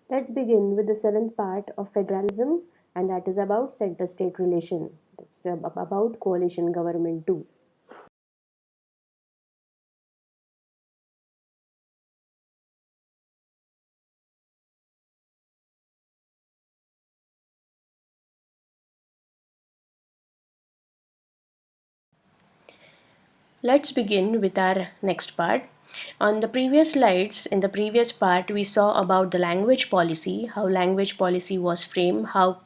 Let's begin with the seventh part of federalism, and that is about center state relation. That's about coalition government too. Let's begin with our next part. On the previous slides, in the previous part, we saw about the language policy, how language policy was framed, how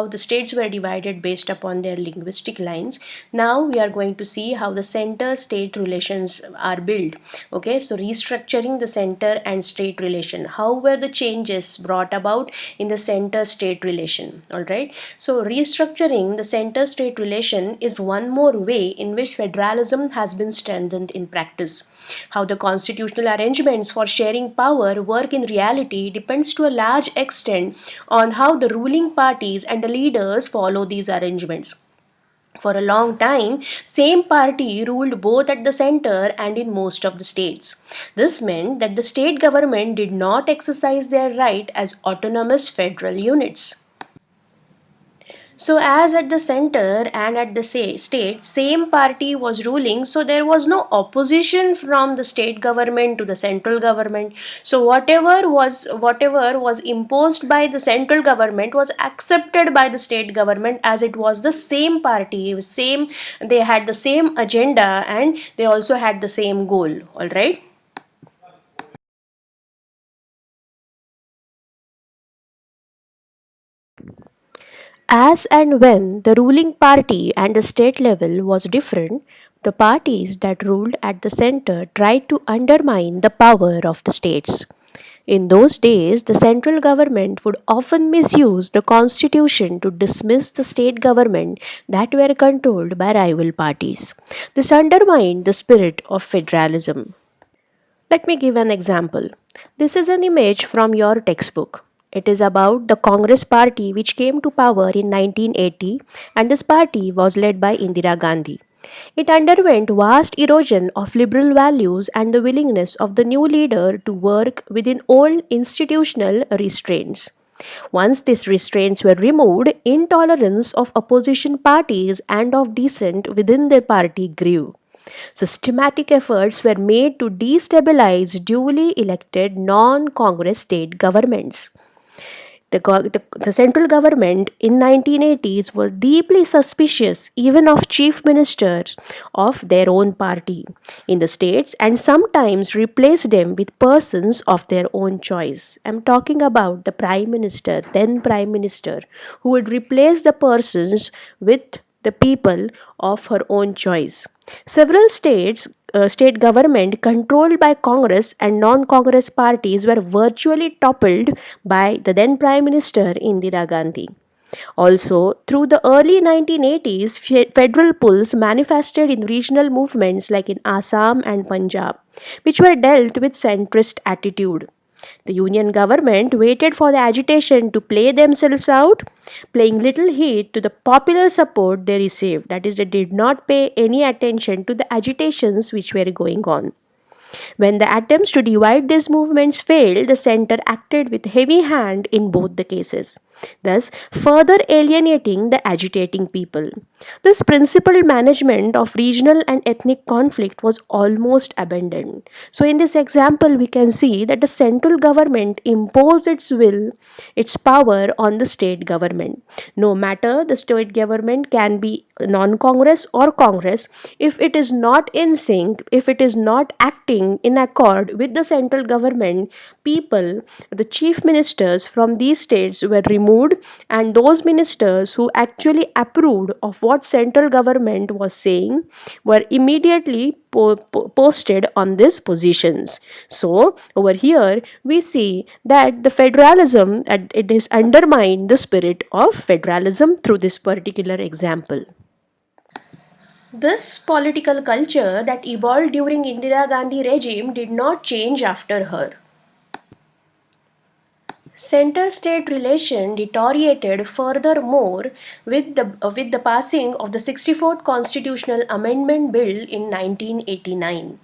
the states were divided based upon their linguistic lines. Now we are going to see how the center-state relations are built. Okay, so restructuring the center and state relation. How were the changes brought about in the center-state relation? All right. So restructuring the center-state relation is one more way in which federalism has been strengthened in practice. How the constitutional arrangements for sharing power work in reality depends to a large extent on how the ruling parties and the leaders follow these arrangements. For a long time, same party ruled both at the center and in most of the states. This meant that the state government did not exercise their right as autonomous federal units. So, as at the center and at the state, same party was ruling, so there was no opposition from the state government to the central government. So, whatever was imposed by the central government was accepted by the state government, as it was the same party, same they had the same agenda and they also had the same goal. All right. As and when the ruling party and the state level was different, the parties that ruled at the center tried to undermine the power of the states. In those days, the central government would often misuse the constitution to dismiss the state government that were controlled by rival parties. This undermined the spirit of federalism. Let me give an example. This is an image from your textbook. It is about the Congress party which came to power in 1980, and this party was led by Indira Gandhi. It underwent vast erosion of liberal values and the willingness of the new leader to work within old institutional restraints. Once these restraints were removed, intolerance of opposition parties and of dissent within the party grew. Systematic efforts were made to destabilize duly elected non Congress state governments. The central government in 1980s was deeply suspicious even of chief ministers of their own party in the states and sometimes replaced them with persons of their own choice. I'm talking about the prime minister, then prime minister, who would replace the persons with the people of her own choice. Several state government controlled by Congress and non-Congress parties were virtually toppled by the then Prime Minister Indira Gandhi. Also, through the early 1980s, federal pulls manifested in regional movements like in Assam and Punjab, which were dealt with centrist attitude. The Union government waited for the agitation to play themselves out, paying little heed to the popular support they received. That is, they did not pay any attention to the agitations which were going on. When the attempts to divide these movements failed, the center acted with heavy hand in both the cases, thus further alienating the agitating people. This principled management of regional and ethnic conflict was almost abandoned. So, in this example, we can see that the central government imposed its will, its power on the state government. No matter the state government can be non-Congress or Congress, if it is not in sync, if it is not acting in accord with the central government, people, the chief ministers from these states were removed, and those ministers who actually approved of what central government was saying were immediately posted on these positions. So over here we see that the federalism, it is undermined the spirit of federalism through this particular example. This political culture that evolved during Indira Gandhi regime did not change after her. Center-state relation deteriorated furthermore with the passing of the 64th Constitutional Amendment Bill in 1989.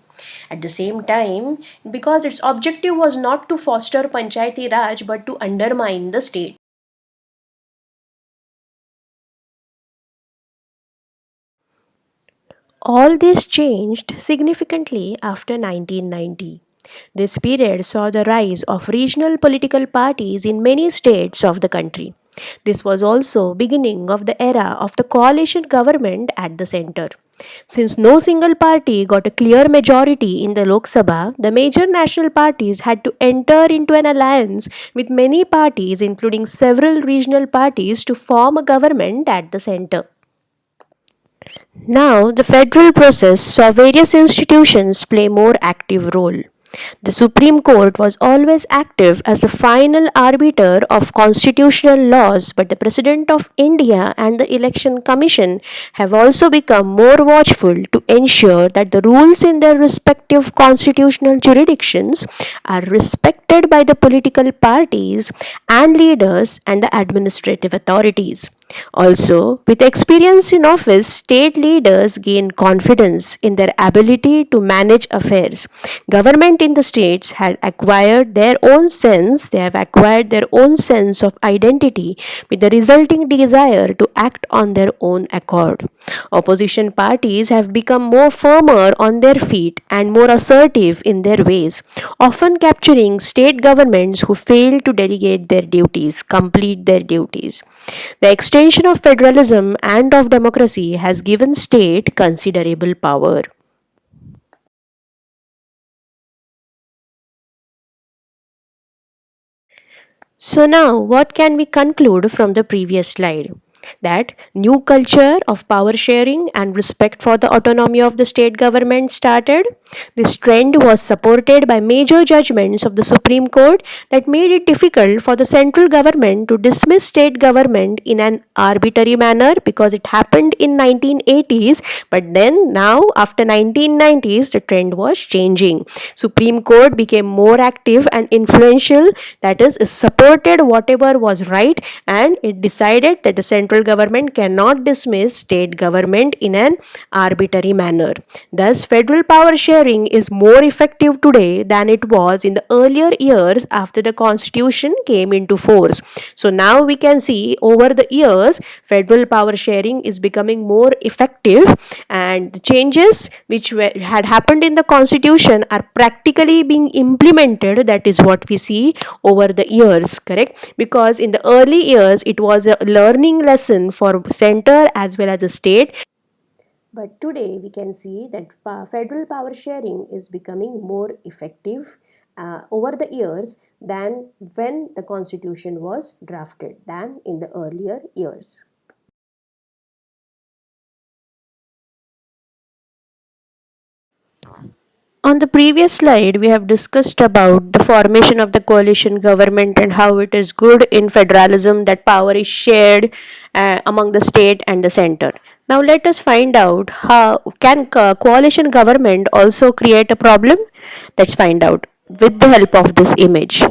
At the same time, because its objective was not to foster Panchayati Raj but to undermine the state. All this changed significantly after 1990. This period saw the rise of regional political parties in many states of the country. This was also beginning of the era of the coalition government at the center. Since no single party got a clear majority in the Lok Sabha, the major national parties had to enter into an alliance with many parties, including several regional parties, to form a government at the center. Now, the federal process saw various institutions play more active role. The Supreme Court was always active as the final arbiter of constitutional laws, but the President of India and the Election Commission have also become more watchful to ensure that the rules in their respective constitutional jurisdictions are respected by the political parties and leaders and the administrative authorities. Also, with experience in office, state leaders gain confidence in their ability to manage affairs. Government in the states they have acquired their own sense of identity with the resulting desire to act on their own accord. Opposition parties have become more firmer on their feet and more assertive in their ways, often capturing state governments who fail to complete their duties. The extension of federalism and of democracy has given state considerable power. So now what can we conclude from the previous slide? That new culture of power sharing and respect for the autonomy of the state government started. This trend was supported by major judgments of the Supreme Court that made it difficult for the central government to dismiss state government in an arbitrary manner because it happened in 1980s, but then now after 1990s the trend was changing. Supreme Court became more active and influential, that is, it supported whatever was right, and it decided that the central government cannot dismiss state government in an arbitrary manner. Thus, federal power sharing is more effective today than it was in the earlier years after the constitution came into force. So now we can see over the years federal power sharing is becoming more effective, and the changes which had happened in the constitution are practically being implemented. That is what we see over the years, correct? Because in the early years it was a learning lesson for center as well as the state, but today we can see that federal power sharing is becoming more effective over the years than when the constitution was drafted than in the earlier years. On the previous slide, we have discussed about the formation of the coalition government and how it is good in federalism that power is shared among the state and the center. Now let us find out how can coalition government also create a problem. Let's find out with the help of this image.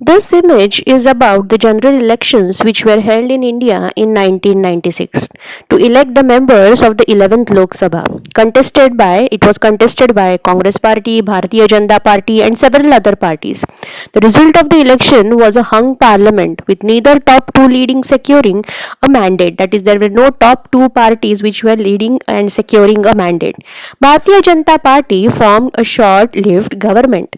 This image is about the general elections which were held in India in 1996 to elect the members of the 11th Lok Sabha. It was contested by Congress Party, Bharatiya Janata Party and several other parties. The result of the election was a hung parliament with neither top two leading securing a mandate. That is, there were no top two parties which were leading and securing a mandate. Bharatiya Janata Party formed a short-lived government.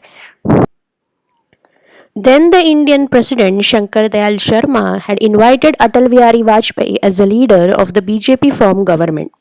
Then the Indian President Shankar Dayal Sharma had invited Atal Bihari Vajpayee as the leader of the BJP formed government.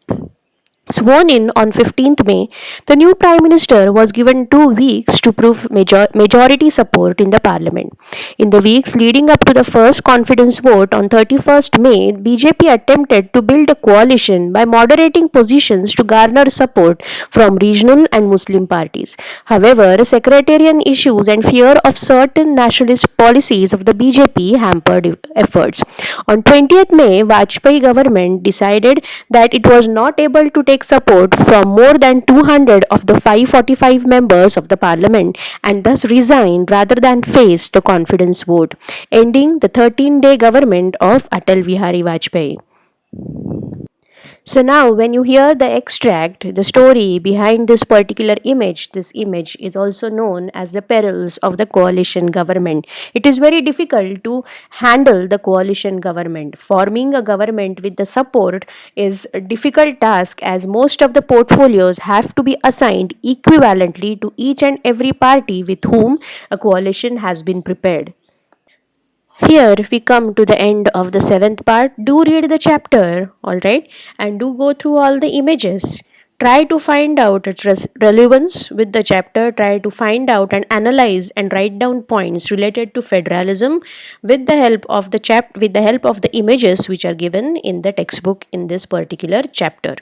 Sworn in on 15th May, the new Prime Minister was given 2 weeks to prove majority support in the Parliament. In the weeks leading up to the first confidence vote on 31st May, BJP attempted to build a coalition by moderating positions to garner support from regional and Muslim parties. However, sectarian issues and fear of certain nationalist policies of the BJP hampered efforts. On 20th May, Vajpayee government decided that it was not able to take support from more than 200 of the 545 members of the parliament and thus resigned rather than face the confidence vote, ending the 13-day government of Atal Bihari Vajpayee. So now, when you hear the extract, the story behind this image is also known as the perils of the coalition government. It is very difficult to handle the coalition government. Forming a government with the support is a difficult task, as most of the portfolios have to be assigned equivalently to each and every party with whom a coalition has been prepared. Here we come to the end of the seventh part. Do read the chapter, alright, and do go through all the images. Try to find out its relevance with the chapter. Try to find out and analyze and write down points related to federalism with the help of the images which are given in the textbook in this particular chapter.